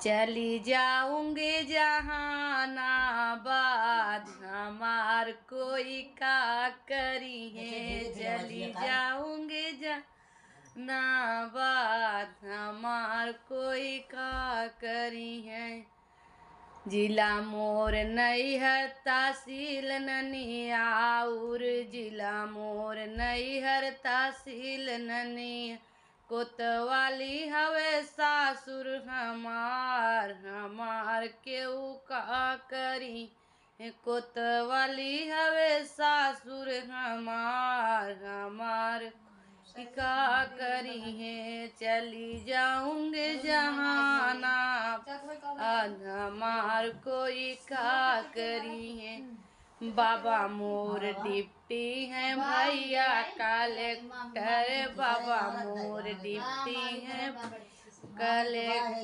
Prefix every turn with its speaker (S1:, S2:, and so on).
S1: चली जाऊंगे जहानाबाद, हमार कोई का करी है। चली जाऊंगे जहानाबाद, हमार कोई का करी है। जिला मोर नैहर तहसील ननियाउर, जिला मोर नैहर तहसील ननिया। कोतवाली हवे सासुर हमार, हमार केहू का करी। कोतवाली हवे सासुर हमार, हमार का करी है। चली जाऊंगे जहानाबाद, हमार कोई का करी है। बाबा मोर डिप्टी है, भैया कलेक्टर, बाबा मोर डिप्टी है कलेक्टर।